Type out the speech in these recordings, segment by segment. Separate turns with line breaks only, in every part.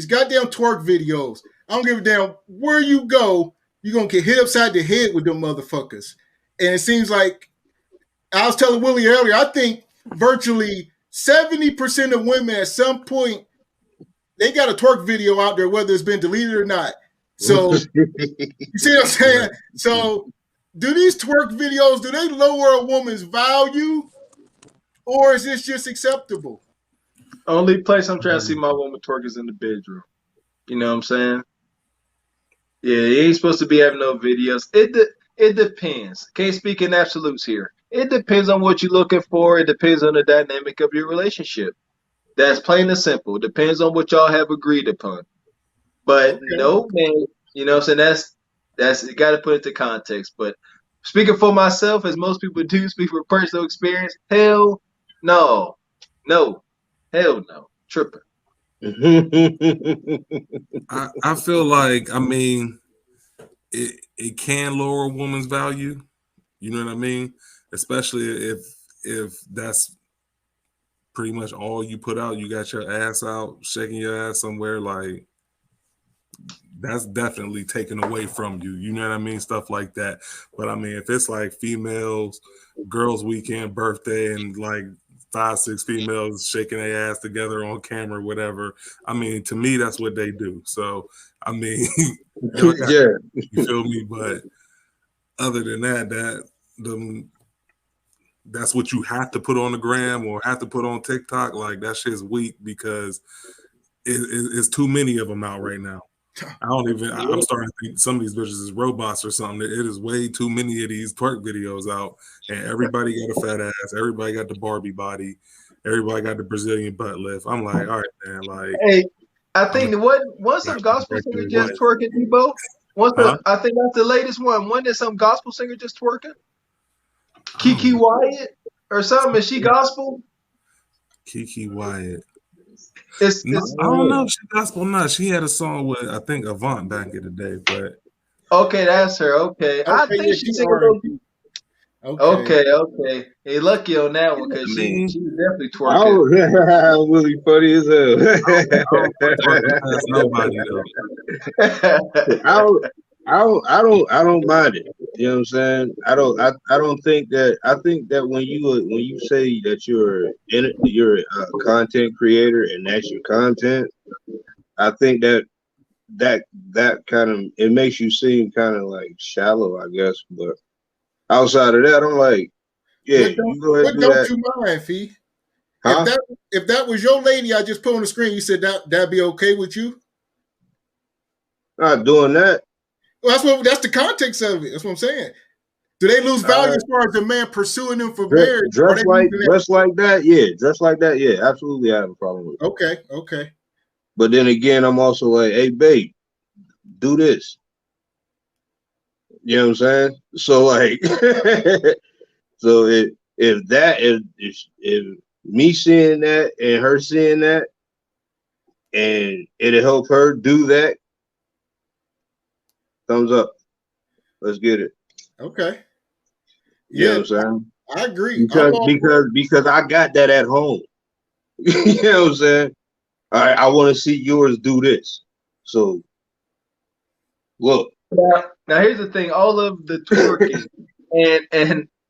goddamn twerk videos. I don't give a damn where you go, you're gonna get hit upside the head with them motherfuckers. And it seems like I was telling Willie earlier, I think virtually 70% of women at some point they got a twerk video out there, whether it's been deleted or not. So you see what I'm saying? So do these twerk videos, do they lower a woman's value, or is this just acceptable?
Only place I'm trying to see my woman twerk is in the bedroom. You know what I'm saying? Yeah, you ain't supposed to be having no videos. It depends. Can't speak in absolutes here. It depends on what you're looking for. It depends on the dynamic of your relationship. That's plain and simple. It depends on what y'all have agreed upon. But no man, you know what I'm saying? That's you got to put it into context. But speaking for myself, as most people do, speak from personal experience. Hell no, hell no, tripping.
I feel like, I mean, it can lower a woman's value. You know what I mean? Especially if that's pretty much all you put out. You got your ass out, shaking your ass somewhere, like that's definitely taken away from you. You know what I mean? Stuff like that. But I mean, if it's like females, girls' weekend, birthday, and like 5-6 females shaking their ass together on camera, whatever. I mean, to me, that's what they do. So, I mean,
yeah,
you feel me? But other than that's what you have to put on the gram or have to put on TikTok. Like that shit's weak because it's too many of them out right now. I'm starting to think some of these bitches is robots or something. It is way too many of these twerk videos out, and everybody got a fat ass. Everybody got the Barbie body. Everybody got the Brazilian butt lift. I'm like, all right, man. Like,
hey, I think once some gospel singer just twerking, Debo. I think that's the latest one. One that some gospel singer just twerking. Kiki Wyatt or something. Is she gospel?
Kiki Wyatt.
I
don't know if she gospel or not. She had a song with, I think, Avant back in the day, but
okay, that's her. Okay. I think she's singing. Okay. Hey, lucky on that one because she definitely twerking.
Really funny as hell. I don't mind it. You know what I'm saying? I don't think that. I think that when you say that you're a content creator and that's your content, I think that kind of it makes you seem kind of like shallow, I guess. But outside of that, I'm like, yeah, you go ahead and do that.
Don't you mind, Fee?
Huh?
If that was your lady I just put on the screen, you said that'd be okay with you?
Not doing that.
Well, that's the context of it. That's what I'm saying. Do they lose value as far as the man pursuing them for marriage?
Dress like that, yeah. Dress like that, yeah. Absolutely, I have a problem with it.
Okay.
But then again, I'm also like, hey, babe, do this. You know what I'm saying? So like, so if me seeing that and her seeing that, and it'll help her do that, thumbs up. Let's get it.
Okay.
You know what I'm saying?
I agree.
Because I got that at home. You know what I'm saying? All right, I want to see yours do this. So look.
Now here's the thing: all of the twerking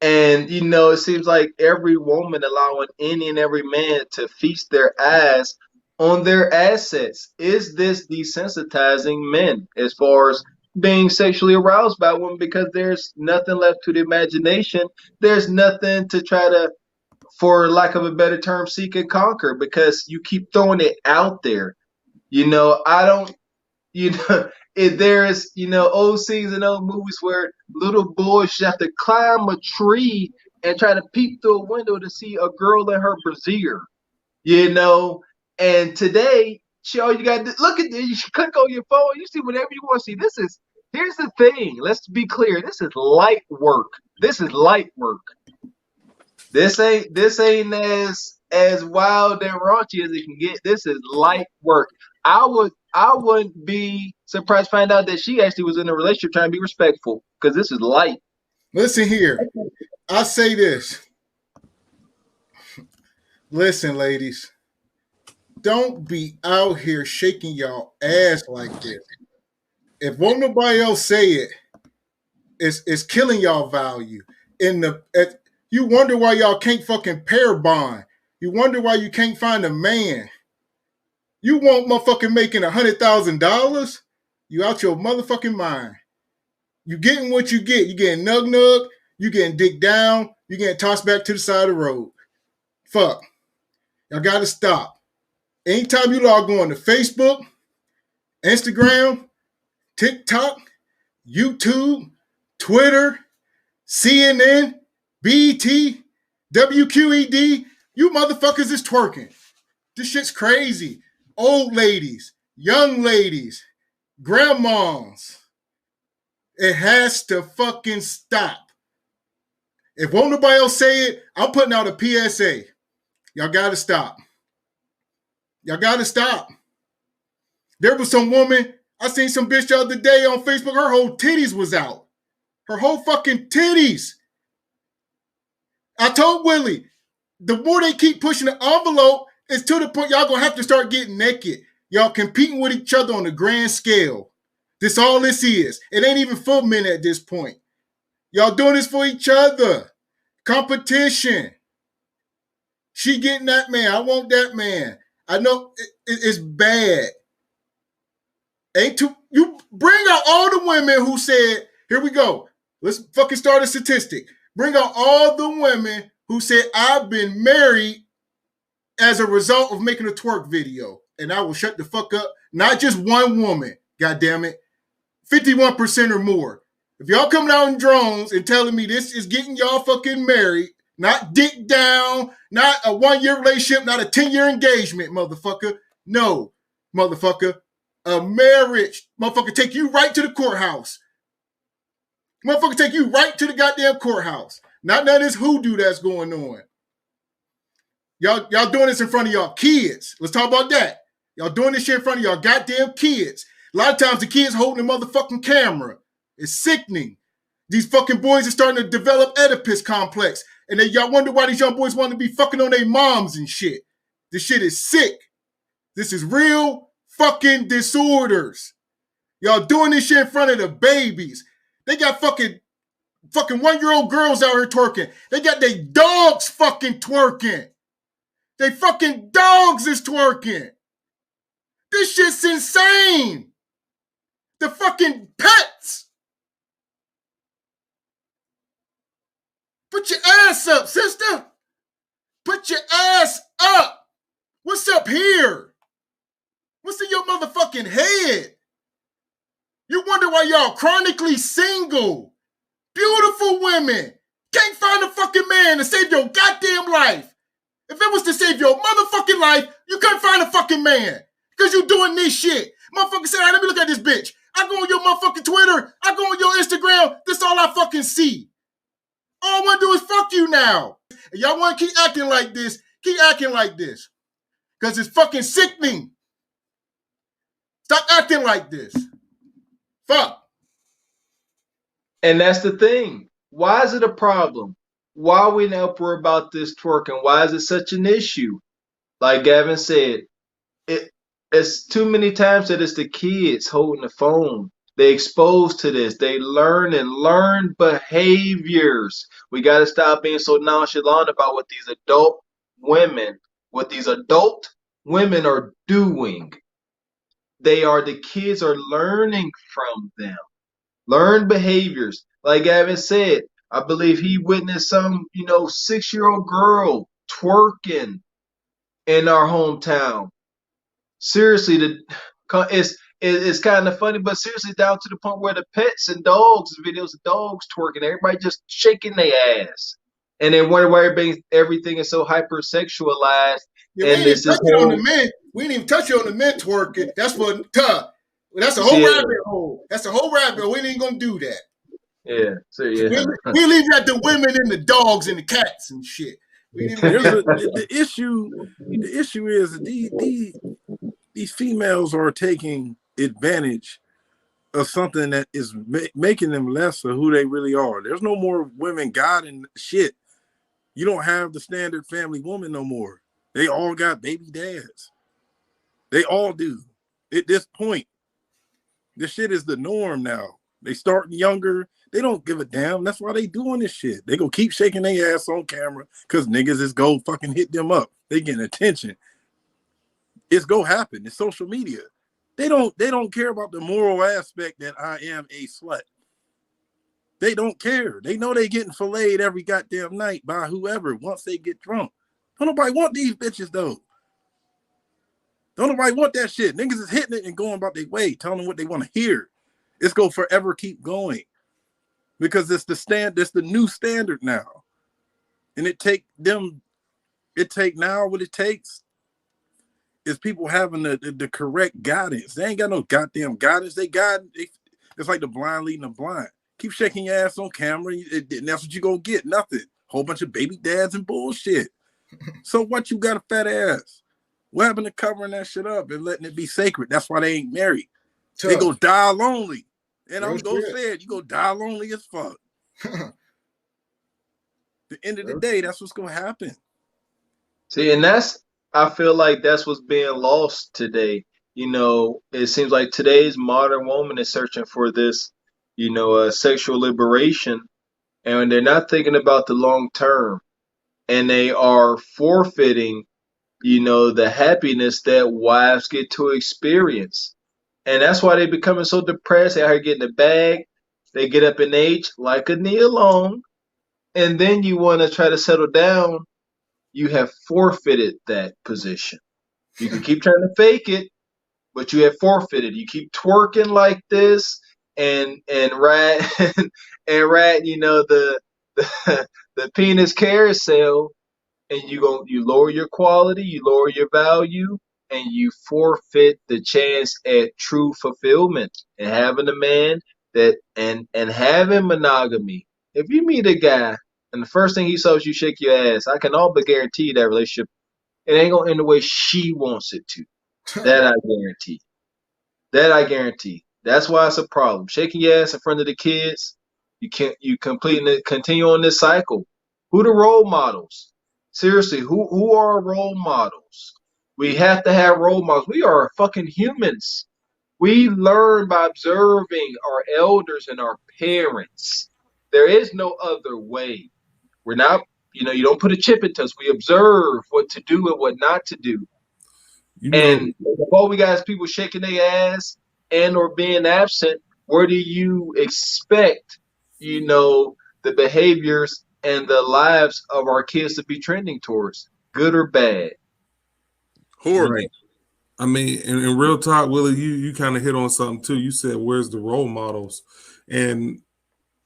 and you know, it seems like every woman allowing any and every man to feast their ass on their assets. Is this desensitizing men as far as being sexually aroused by women? Because there's nothing left to the imagination. There's nothing to try to, for lack of a better term, seek and conquer because you keep throwing it out there. You know, there's, old scenes and old movies where little boys have to climb a tree and try to peep through a window to see a girl in her brassiere, and today, all you got to look at this, you click on your phone, you see whatever you want to see. Here's the thing, let's be clear, this is light work. This ain't as wild and raunchy as it can get. This is light work. I wouldn't be surprised to find out that she actually was in a relationship trying to be respectful because this is light.
Listen here. I say this. Listen, ladies. don't be out here shaking y'all ass like this. If won't nobody else say it, it's killing y'all value. You wonder why y'all can't fucking pair bond. You wonder why you can't find a man. You want motherfucking making $100,000? You out your motherfucking mind. You getting what you get. You getting nug, you getting dick down, you getting tossed back to the side of the road. Fuck. Y'all gotta stop. Anytime you log on to Facebook, Instagram, TikTok, YouTube, Twitter, CNN, BET, WQED, you motherfuckers is twerking. This shit's crazy. Old ladies, young ladies, grandmas. It has to fucking stop. If won't nobody else say it, I'm putting out a PSA. Y'all gotta stop. Y'all gotta stop. There was some woman, I seen some bitch the other day on Facebook, her whole titties was out. Her whole fucking titties. I told Willie, the more they keep pushing the envelope, it's to the point y'all gonna have to start getting naked. Y'all competing with each other on a grand scale. This all this is. It ain't even for men at this point. Y'all doing this for each other. Competition. She getting that man. I want that man. I know it's bad. You bring out all the women who said, here we go. Let's fucking start a statistic. Bring out all the women who said, I've been married as a result of making a twerk video. And I will shut the fuck up. Not just one woman. God damn it. 51% or more. If y'all coming out in drones and telling me this is getting y'all fucking married, not dick down, not a 1-year relationship, not a 10-year engagement, motherfucker. No, motherfucker. A marriage. Motherfucker take you right to the courthouse. Motherfucker take you right to the goddamn courthouse. Not none of this hoodoo that's going on. Y'all doing this in front of y'all kids. Let's talk about that. Y'all doing this shit in front of y'all goddamn kids. A lot of times the kids holding the motherfucking camera. It's sickening. These fucking boys are starting to develop Oedipus complex. And y'all wonder why these young boys want to be fucking on their moms and shit. This shit is sick. This is real fucking disorders. Y'all doing this shit in front of the babies. They got fucking 1-year-old girls out here twerking. They got their dogs fucking twerking. They fucking dogs is twerking. This shit's insane. The fucking pets. Put your ass up, sister. Put your ass up. What's up here? What's in your motherfucking head? You wonder why y'all chronically single. Beautiful women. Can't find a fucking man to save your goddamn life. If it was to save your motherfucking life, you couldn't find a fucking man. Because you doing this shit. Motherfucker say, all right, let me look at this bitch. I go on your motherfucking Twitter. I go on your Instagram. This all I fucking see. All I want to do is fuck you now. And y'all want to keep acting like this, keep acting like this. Because it's fucking sickening. Stop acting like this. Fuck.
And that's the thing. Why is it a problem? Why are we in uproar about this twerking? Why is it such an issue? Like Gavin said, it's too many times that it's the kids holding the phone. They exposed to this. They learn behaviors. We got to stop being so nonchalant about what these adult women are doing. The kids are learning from them. Learn behaviors. Like Gavin said, I believe he witnessed some, 6-year-old girl twerking in our hometown. Seriously, it's kind of funny, but seriously, down to the point where the pets and dogs, videos of dogs twerking, everybody just shaking their ass, and then wonder why everything is so hypersexualized.
Yeah, and this on the men. We didn't even touch on the men twerking. That's what that's a whole rabbit hole. That's a whole rabbit hole. We ain't gonna do that.
Yeah. So yeah,
we leave that to women and the dogs and the cats and shit.
The issue is that these females are taking advantage of something that is making them less of who they really are. There's no more women guiding shit. You don't have the standard family woman no more. They all got baby dads. They all do. At this point, this shit is the norm now. They starting younger. They don't give a damn. That's why they doing this shit. They gonna keep shaking their ass on camera because niggas is go fucking hit them up. They getting attention. It's go happen. It's social media. They don't care about the moral aspect that I am a slut. They don't care. They know they getting filleted every goddamn night by whoever once they get drunk. Don't nobody want these bitches though. Don't nobody want that shit. Niggas is hitting it and going about their way, telling them what they want to hear. It's gonna forever keep going because it's the new standard now, and it take now what it takes is people having the correct guidance. They ain't got no goddamn guidance. It's like the blind leading the blind. Keep shaking your ass on camera, and that's what you gonna get. Nothing. Whole bunch of baby dads and bullshit. So what? You got a fat ass. What happened to covering that shit up and letting it be sacred? That's why they ain't married. Tough. They go die lonely. And I'm gonna say it, you go die lonely as fuck. The end of the day, that's what's gonna happen.
See, and I feel like that's what's being lost today. You know, it seems like today's modern woman is searching for this, sexual liberation, and they're not thinking about the long term, and they are forfeiting, the happiness that wives get to experience. And that's why they're becoming so depressed. They are getting the bag. They get up in age like a knee alone. And then you want to try to settle down. You have forfeited that position. You can keep trying to fake it, but you have forfeited. You keep twerking like this and ride the penis carousel, and you lower your quality, you lower your value, and you forfeit the chance at true fulfillment and having a man that and having monogamy. If you meet a guy and the first thing he saw is you shake your ass, I can all but guarantee that relationship, it ain't gonna end the way she wants it to. That I guarantee. That's why it's a problem. Shaking your ass in front of the kids, you continue on this cycle. Who the role models? Seriously, who are role models? We have to have role models. We are fucking humans. We learn by observing our elders and our parents. There is no other way. We're not, you don't put a chip into us. We observe what to do and what not to do. And before we got people shaking their ass and or being absent, where do you expect, the behaviors and the lives of our kids to be trending towards, good or bad?
Horrible.
Right. I mean, in real talk, Willie, you kind of hit on something too. You said, "Where's the role models?" And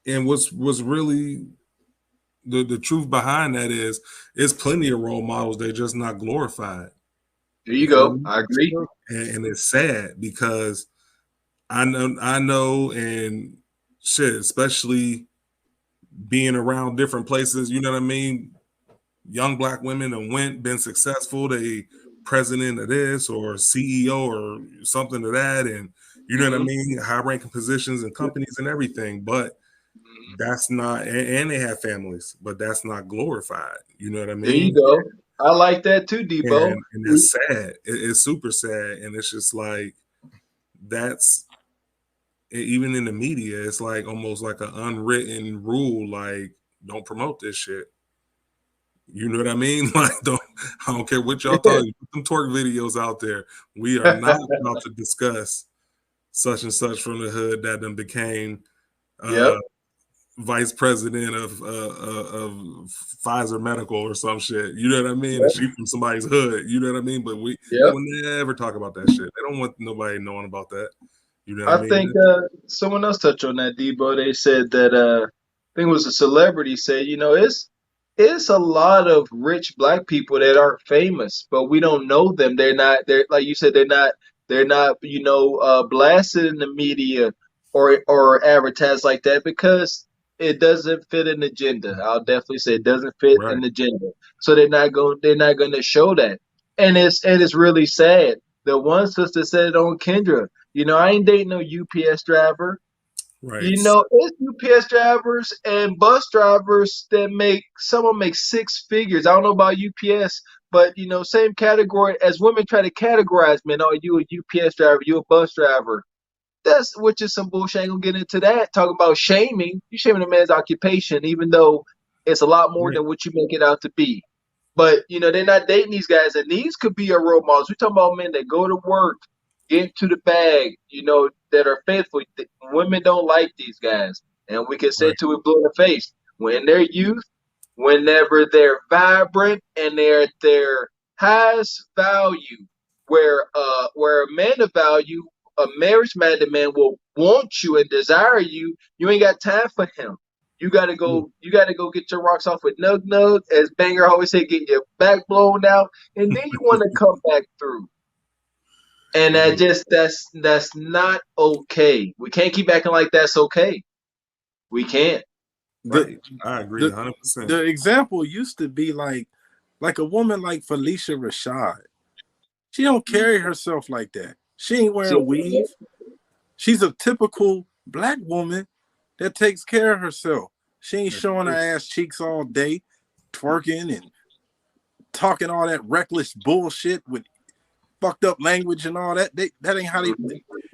what's really the truth behind that is, there's plenty of role models. They're just not glorified.
There you go. I agree.
And it's sad because I know, and shit, especially being around different places, you know what I mean? Young black women have been successful. They president of this or CEO or something of that. And you know what I mean? High ranking positions and companies and everything. But that's not, and they have families, but that's not glorified. You know what I mean?
There you go. I like that too, Debo.
And that's sad. It's super sad. And it's just like, that's, even in the media, it's like almost like an unwritten rule, like, don't promote this shit. You know what I mean? Like, I don't care what y'all thought. Put some twerk videos out there. We are not about to discuss such and such from the hood that then became vice president of Pfizer Medical or some shit. You know what I mean? And she from somebody's hood. You know what I mean? But we will never talk about that shit. They don't want nobody knowing about that. You know what I mean?
think someone else touched on that, Debo. They said that I think it was a celebrity said, it's a lot of rich black people that aren't famous, but we don't know them. They're like you said, they're not blasted in the media or advertised like that because it doesn't fit an agenda. I'll definitely say it doesn't fit an agenda. So they're not going to show that. And it's really sad. The one sister said it on Kendra, I ain't dating no UPS driver.
Right.
It's UPS drivers and bus drivers that some of them make six figures. I don't know about UPS, but you know, same category as women try to categorize men. Oh, you a UPS driver, you a bus driver. That's which is some bullshit. I ain't gonna get into that. Talking about shaming, you shaming a man's occupation, even though it's a lot more than what you make it out to be. But you know, they're not dating these guys, and these could be our role models. We're talking about men that go to work, get into the bag, you know, that are faithful. Women don't like these guys, and we can say to it blue in the face when they're youth, whenever they're vibrant and they're at their highest value, where a man of value, a marriage-minded man will want you and desire you. You ain't got time for him. You gotta go. You gotta go get your rocks off with nug nug, as Banger always say, get your back blown out, and then you want to come back through. And that's not okay. We can't keep acting like that's okay. We can't.
Right. I agree 100%.
The example used to be like a woman like Felicia Rashad. She don't carry herself like that. She ain't wearing a weave. She's a typical black woman that takes care of herself. She ain't showing her ass cheeks all day, twerking and talking all that reckless bullshit with fucked up language and all that. That ain't how they.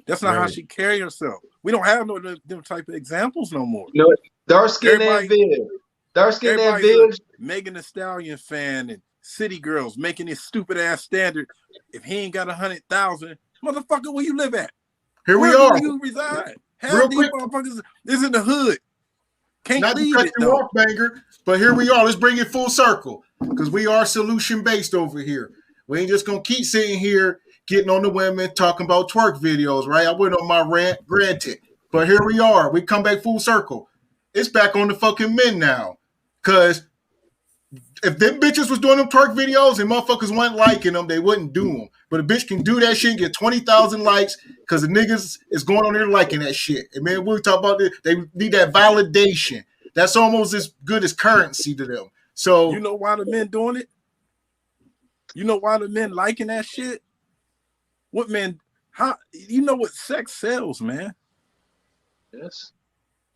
That's not how she carry herself. We don't have no them type of examples no more.
No, dark skin and Viv. Dark skin and Viv.
Megan Thee Stallion fan and City Girls making this stupid ass standard. If he ain't got 100,000, motherfucker, where you live at?
Here
where
we are.
Do you reside? Half these motherfuckers is in the hood. Can't
Not
leave
to cut
it,
you
though.
off, Banger, but here we are. Let's bring it full circle because we are solution based over here. We ain't just gonna keep sitting here getting on the women talking about twerk videos, right? I went on my rant, granted, but here we are. We come back full circle. It's back on the fucking men now, because if them bitches was doing them twerk videos and motherfuckers weren't liking them, they wouldn't do them. But a bitch can do that shit and get 20,000 likes because the niggas is going on there liking that shit. And man, we talk about this, they need that validation. That's almost as good as currency to them. So
you know why the men doing it? You know why the men liking that shit? What men? How you know what sex sells, man?
Yes.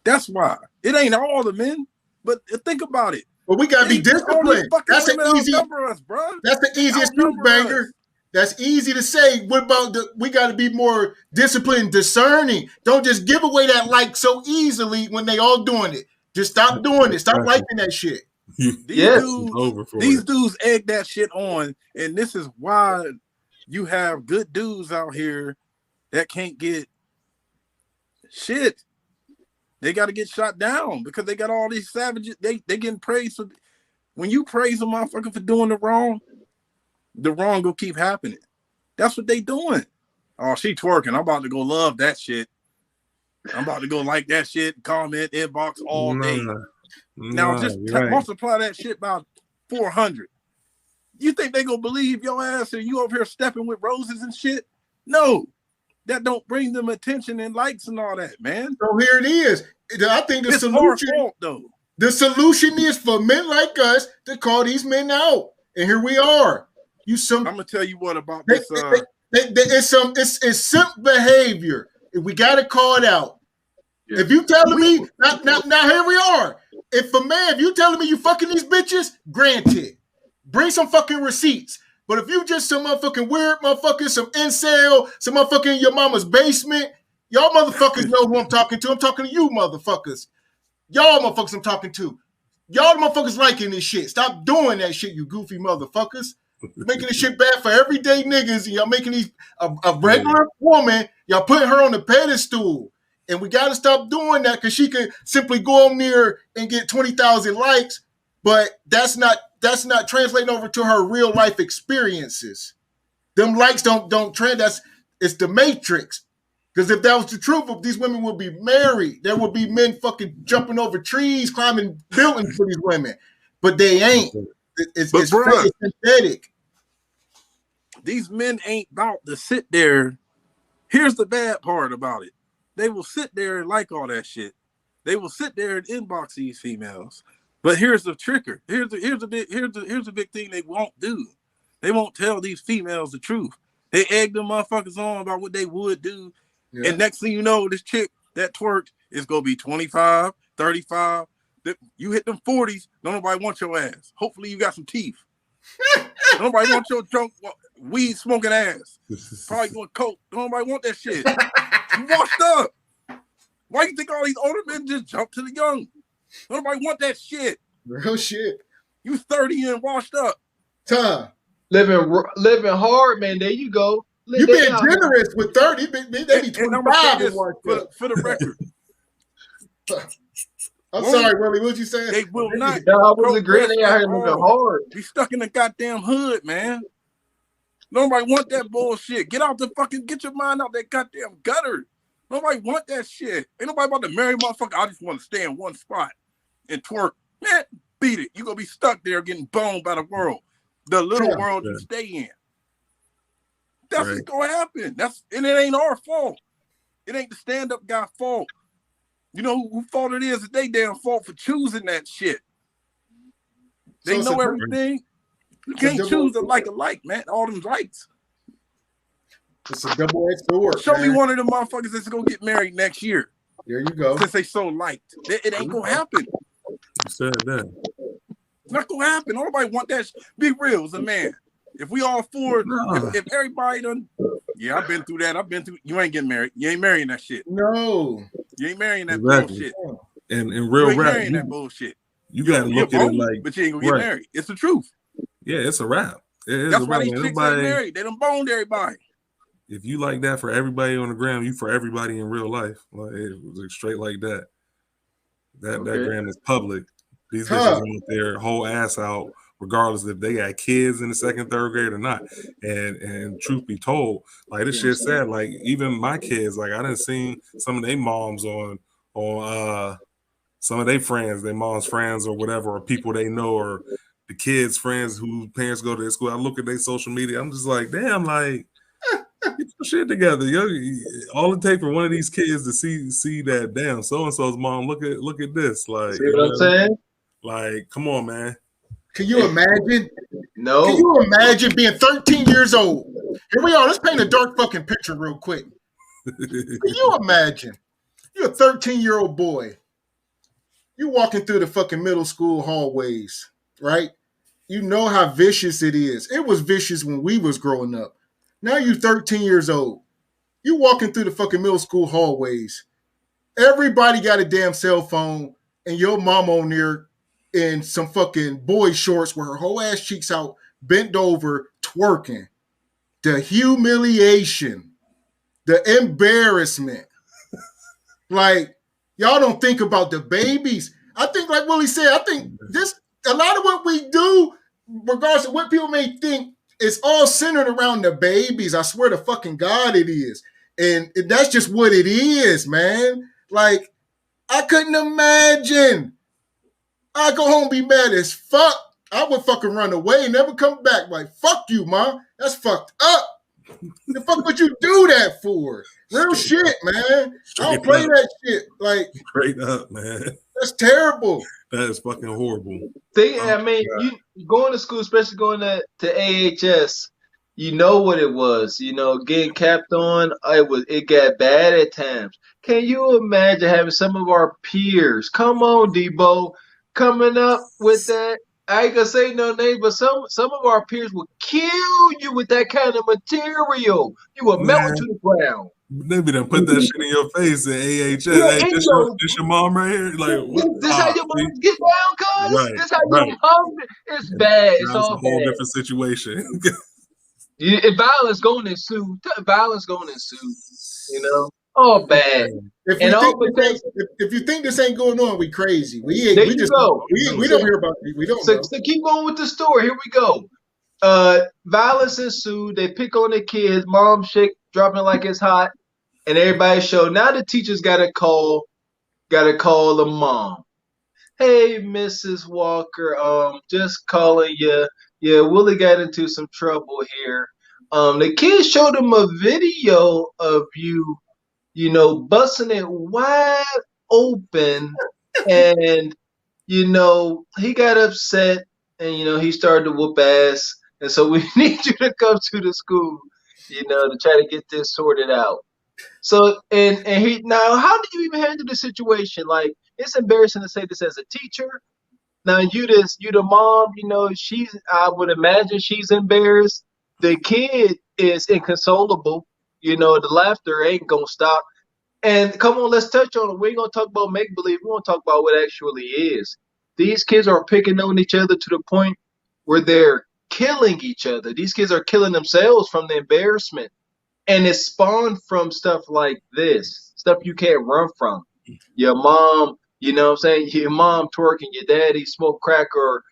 That's why. It ain't all the men, but think about it.
But we gotta be disciplined. That's an easy.
Us, bro.
That's the easiest truth, Banger. That's easy to say. What about we got to be more disciplined, discerning. Don't just give away that like so easily when they all doing it. Just stop doing it. Stop liking that shit.
These dudes egg that shit on, and this is why you have good dudes out here that can't get shit. They got to get shot down because they got all these savages. They getting praised for. When you praise a motherfucker for doing the wrong will keep happening. That's what they doing. Oh, she twerking. I'm about to go love that shit. I'm about to go like that shit, comment, inbox all day. Now just multiply that shit by 400. You think they gonna believe your ass and you over here stepping with roses and shit? No. That don't bring them attention and likes and all that, man.
So here it is. I think the solution,
though.
The solution is for men like us to call these men out, and here we are. I'm
gonna tell you what about this.
It's simple behavior. We got to call it out. Yeah. If you telling me now, here we are. If you telling me you fucking these bitches, granted, bring some fucking receipts. But if you just some motherfucking weird motherfucker, some incel, some motherfucking in your mama's basement, y'all motherfuckers know who I'm talking to. I'm talking to you motherfuckers. Y'all motherfuckers I'm talking to. Y'all motherfuckers liking this shit. Stop doing that shit, you goofy motherfuckers. Making this shit bad for everyday niggas. And y'all making these a regular woman, y'all putting her on the pedestal. And we got to stop doing that because she can simply go on there and get 20,000 likes. But that's not translating over to her real life experiences. Them likes don't trend. It's the Matrix. Because if that was the truth, these women would be married. There would be men fucking jumping over trees, climbing buildings for these women. But they ain't. It's synthetic.
These men ain't about to sit there. Here's the bad part about it. They will sit there and like all that shit. They will sit there and inbox these females. But here's the tricker. Here's the big thing they won't do. They won't tell these females the truth. They egg them motherfuckers on about what they would do. Yeah. And next thing you know, this chick that twerked is going to be 25, 35. You hit them 40s, don't nobody want your ass. Hopefully you got some teeth. Nobody want your drunk weed smoking ass. Probably doing coke. Nobody want that shit. You washed up. Why you think all these older men just jump to the young? Nobody want that shit.
Real shit.
You 30 and washed up.
Time.
Living hard, man. There you go.
You being generous with 30. They be 25 and
for the record.
I'm sorry, Willie. What you saying?
They will not.
I was agreeing. They out here living hard.
We stuck in the goddamn hood, man. Nobody want that bullshit. Get your mind out that goddamn gutter. Nobody want that shit. Ain't nobody about to marry motherfucker. I just want to stay in one spot and twerk. Man, beat it. You gonna be stuck there getting boned by the world. The little world you stay in. That's what's gonna happen. And it ain't our fault. It ain't the stand-up guy fault. You know who fault it is? It's they damn fault for choosing that shit. They know everything. You can't choose a like, man. All them likes.
It's a double-edged sword.
Show me one of them motherfuckers that's gonna get married next year.
There you go.
Since they so liked. It ain't gonna happen.
You said that.
It's not gonna happen. Nobody want that. Be real as a man. If we all for if everybody done, I've been through that. You ain't getting married. You ain't marrying that shit.
No.
You ain't marrying that bullshit.
And in real rap,
marrying that bullshit.
You gotta look at it like,
but you ain't gonna get married. It's the truth.
Yeah, it's a rap.
That's why these chicks ain't married. They done boned everybody.
If you like that for everybody on the gram, you for everybody in real life. Like it was straight like that. That gram is public. These bitches want their whole ass out, regardless if they got kids in the second, third grade or not. And truth be told, like this shit sad. Like even my kids, like I done seen some of their moms on some of their friends, their mom's friends or whatever, or people they know, or the kids' friends whose parents go to their school. I look at their social media. I'm just like, damn, like. Get your shit together, yo. All it takes for one of these kids to see that damn so and so's mom. Look at this, like.
See what I'm saying?
Like, come on, man.
Can you imagine?
No.
Can you imagine being 13 years old? Here we are. Let's paint a dark fucking picture real quick. Can you imagine? You're a 13-year-old boy. You walking through the fucking middle school hallways, right? You know how vicious it is. It was vicious when we was growing up. Now you 13 years old. You walking through the fucking middle school hallways. Everybody got a damn cell phone, and your mom on there in some fucking boy shorts with her whole ass cheeks out, bent over, twerking. The humiliation, the embarrassment. Like, y'all don't think about the babies. I think, like Willie said, I think a lot of what we do, regardless of what people may think, it's all centered around the babies. I swear to fucking God it is. And that's just what it is, man. Like, I couldn't imagine. I go home be mad as fuck. I would fucking run away and never come back. Like, fuck you, ma. That's fucked up. The fuck would you do that for? Real shit, man. I don't play that shit. Like,
straight up, man.
That's terrible.
That is fucking horrible.
I mean, you going to school, especially going to AHS, you know what it was. You know, getting capped on, it got bad at times. Can you imagine having some of our peers, come on, Debo, coming up with that? I ain't gonna say no name, but some of our peers will kill you with that kind of material. You will melt to the ground.
They be done put that shit in your face at AHS.
Yeah,
hey, this your mom right here? Like,
this how your mom get down, cuz?
Right,
this how your mom? It's bad. It's all
a whole
bad.
different situation.
If violence going to ensue, you know? All bad.
If you think this ain't going on, we crazy. We don't hear about it. We don't know.
So keep going with the story. Here we go. Violence ensued. They pick on the kids. Mom dropping like it's hot, and everybody show. Now the teachers got to call the mom. Hey, Mrs. Walker, just calling you. Yeah, Willie got into some trouble here. The kids showed him a video of you, busting it wide open, and he got upset, and he started to whoop ass, and so we need you to come to the school, to try to get this sorted out. So and he now, how did you even handle the situation? Like, it's embarrassing to say this as a teacher, Now you the mom, I would imagine she's embarrassed. The kid is inconsolable. The laughter ain't gonna stop. And come on, let's touch on it. We ain't gonna talk about make believe. We're gonna talk about what actually is. These kids are picking on each other to the point where they're killing each other. These kids are killing themselves from the embarrassment. And it spawned from stuff like this, stuff you can't run from. Your mom, your mom twerking, your daddy smoke crack or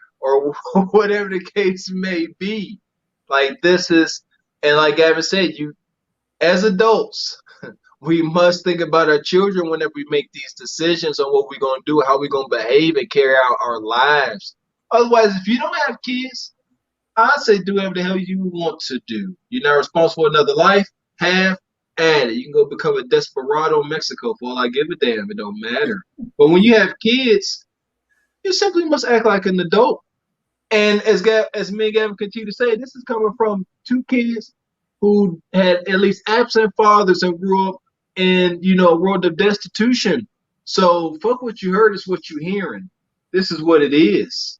whatever the case may be. Like this is, and like Gavin said, as adults, we must think about our children whenever we make these decisions on what we're going to do, how we're going to behave and carry out our lives. Otherwise, if you don't have kids, I say do whatever the hell you want to do. You're not responsible for another life. Have at it. You can go become a desperado in Mexico for all I give a damn. It don't matter. But when you have kids, you simply must act like an adult. And as me and Gavin continue to say, this is coming from two kids who had at least absent fathers and grew up in, a world of destitution. So fuck what you heard is what you're hearing. This is what it is.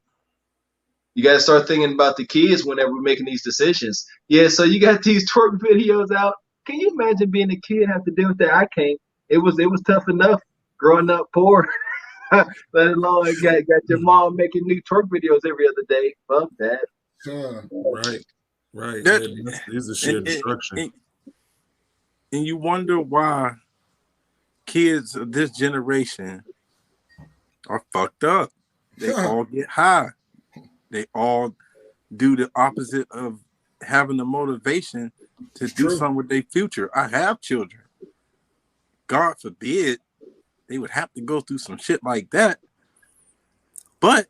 You got to start thinking about the kids whenever we're making these decisions. Yeah, so you got these twerk videos out. Can you imagine being a kid and have to deal with that? I can't. It was tough enough growing up poor. Let alone got your mom making new twerk videos every other day. Fuck that.
Right. This is shared destruction.
And you wonder why kids of this generation are fucked up. They all get high. They all do the opposite of having the motivation to do something with their future. I have children. God forbid they would have to go through some shit like that. But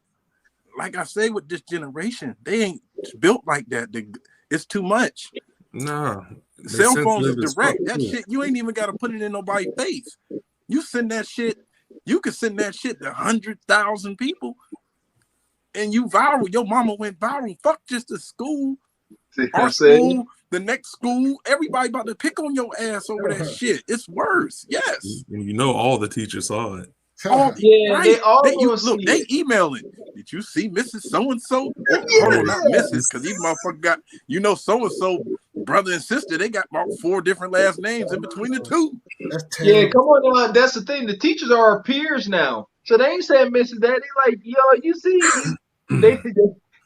like I say with this generation, they ain't built like that. It's too much.
No.
Cell phones is direct. That shit, you ain't even got to put it in nobody's face. You send that shit, you can send that shit to 100,000 people and you viral. Your mama went viral. Fuck just the school. Our school, the next school, everybody about to pick on your ass over that shit. It's worse. Yes.
All the teachers saw it.
Right. They email it. Did you see Mrs. So-and-so? Hold on, not Mrs. because these motherfuckers got, so-and-so brother and sister, they got about 4 different last names in between the two.
Yeah, come on now. That's the thing. The teachers are our peers now. So they ain't saying Mrs. Daddy. Like, you see,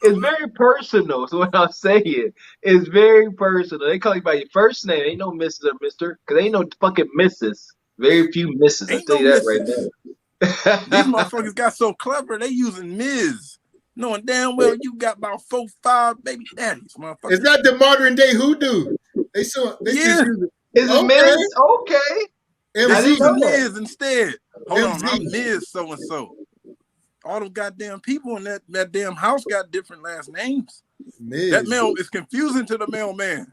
it's very personal. So what I'm saying, it's very personal. They call you by your first name. Ain't no Mrs. or Mr. Because ain't no fucking Mrs. Very few Mrs. I'll tell you that right now.
These motherfuckers got so clever, they using Ms. Knowing damn well you got about 4, 5 baby daddies, motherfucker.
Is that the modern day hoodoo? They just use it.
Is it Ms? Okay.
They using Ms instead. Hold on, I'm Ms. So-and-so. All them goddamn people in that damn house got different last names.
Ms.
That mail is confusing to the mailman.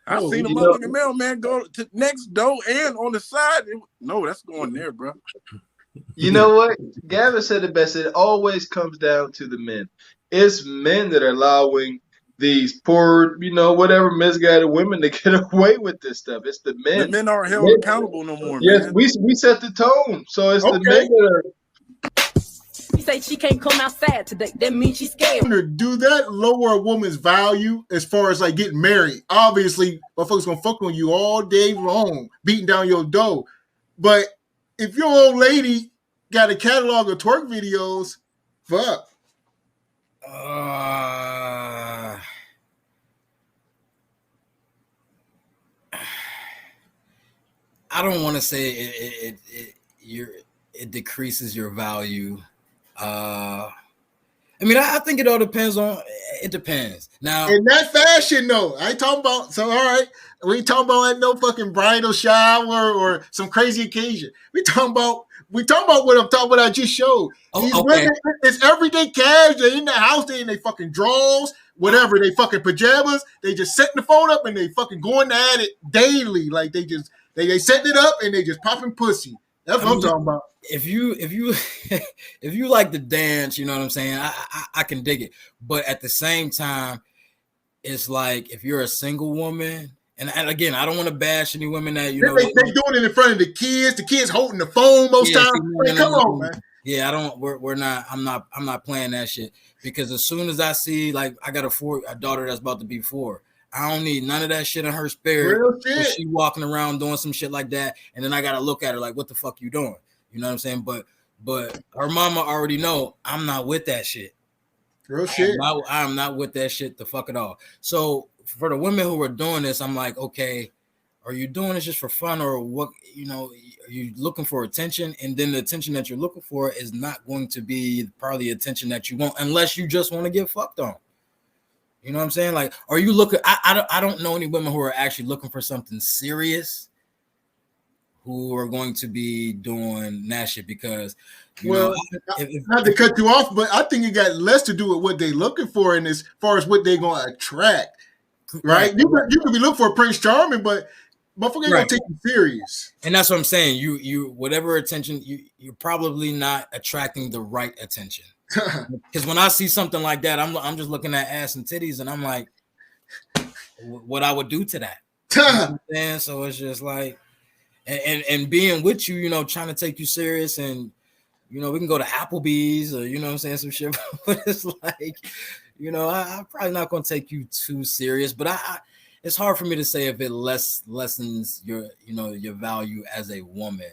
I've seen a motherfucking mailman go to next door and on the side. No, that's going there, bro.
You know what? Gavin said it best. It always comes down to the men. It's men that are allowing these poor, whatever misguided women to get away with this stuff. It's the men.
The men aren't held accountable no more,
yes,
man.
We set the tone. So it's the men that are.
She say she can't come outside today. That means she's scared.
Do that lower a woman's value as far as like getting married? Obviously, motherfuckers gonna fuck on you all day long, beating down your dough. But if your old lady got a catalog of twerk videos, fuck.
I don't want to say it decreases your value. I think it all depends on. It depends. Now,
in that fashion, though, I ain't talking about. So, all right, we ain't talking about no fucking bridal shower or some crazy occasion. We talking about what I'm talking about. I just showed. These women, it's everyday cash. They in the house. They in their fucking drawers, whatever. They fucking pajamas. They just setting the phone up and they fucking going at it daily. Like they setting it up and they just popping pussy. That's what I'm talking about.
If you like to dance, you know what I'm saying? I can dig it. But at the same time, it's like if you're a single woman, and again, I don't want to bash any women that
they doing it in front of the kids holding the phone most times. Come on, man.
Yeah, I don't. We're not. I'm not playing that shit because as soon as I see, like, I got a daughter that's about to be 4. I don't need none of that shit in her spirit.
Real
So
shit.
she walking around doing some shit like that, and then I gotta look at her like, what the fuck you doing? You know what I'm saying? But her mama already know I'm not with that shit.
Real shit.
I'm not with that shit the fuck at all. So for the women who are doing this, I'm like, okay, are you doing this just for fun or what? You know, are you looking for attention? And then the attention that you're looking for is not going to be probably attention that you want unless you just want to get fucked on. You know what I'm saying? Like, are you looking? I don't know any women who are actually looking for something serious who are going to be doing that shit because,
not to cut you off, but I think it got less to do with what they're looking for and as far as what they're going to attract. Right? You could be looking for a Prince Charming, but motherfucker ain't gonna take you serious.
And that's what I'm saying. You whatever attention you're probably not attracting the right attention. Because when I see something like that, I'm just looking at ass and titties, and I'm like, what I would do to that. You know what I'm saying? So it's just like, and being with you, you know, trying to take you serious, and you know, we can go to Applebee's or you know what I'm saying, some shit. But it's like, you know, I'm probably not gonna take you too serious, but it's hard for me to say if it lessens your, you know, your value as a woman.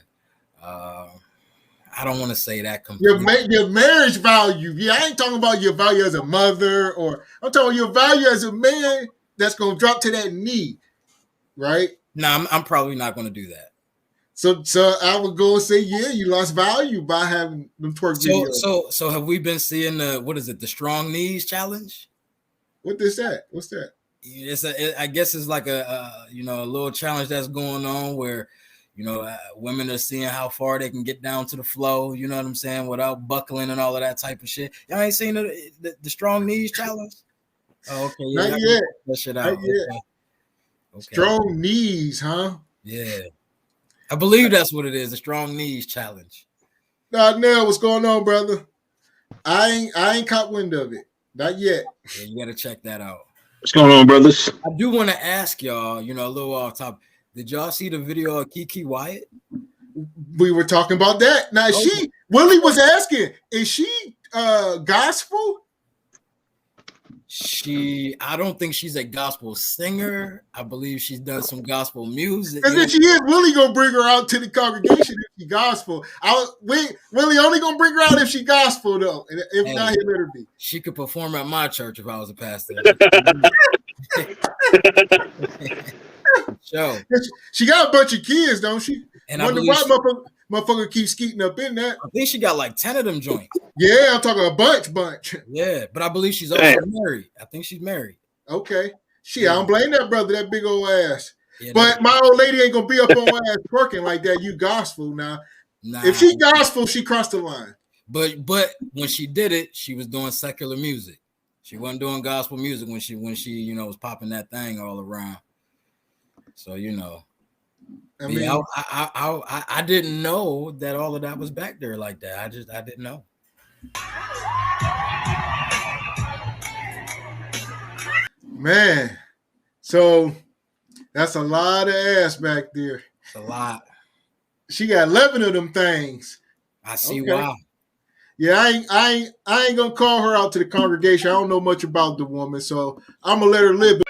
I don't want to say that completely.
Your marriage value. Yeah, I ain't talking about your value as a mother, or I'm talking your value as a man that's gonna drop to that knee, right?
No, I'm probably not gonna do that.
So I would go and say, yeah, you lost value by having them twerk videos.
So have we been seeing the strong knees challenge?
What is that? What's that?
I guess it's like a you know, a little challenge that's going on where, you know, women are seeing how far they can get down to the flow. You know what I'm saying, without buckling and all of that type of shit. Y'all ain't seen the strong knees challenge? Oh, okay, yeah,
not yet.
That shit out.
Okay. Strong knees, huh?
Yeah, I believe that's what it is. The strong knees challenge.
Nell, what's going on, brother? I ain't caught wind of it. Not yet.
Yeah, you got to check that out.
What's going on, brothers?
I do want to ask y'all, you know, a little off top. Did y'all see the video of Kiki Wyatt?
We were talking about that. Now, Willie was asking, is she gospel?
I don't think she's a gospel singer. I believe she's done some gospel music.
Because if she is, Willie gonna bring her out to the congregation if she gospel. Willie only gonna bring her out if she gospel though. And if not, he'll let her be.
She could perform at my church if I was a pastor.
She got a bunch of kids, don't she?
And
wonder why motherfucker keeps skeeting up in that.
I think she got like 10 of them joints.
Yeah, I'm talking a bunch.
Yeah, but I believe she's also married. I think she's married.
Okay. I don't blame that brother, that big old ass. Yeah, but my old lady ain't gonna be up on ass twerking like that. You gospel now. Nah. If she gospel, she crossed the line.
But when she did it, she was doing secular music. She wasn't doing gospel music when she you know, was popping that thing all around. So you know, I didn't know that all of that was back there like that. I didn't know.
Man, so that's a lot of ass back there.
It's a lot.
She got 11 of them things.
I see why.
Yeah, I ain't gonna call her out to the congregation. I don't know much about the woman, so I'm gonna let her live.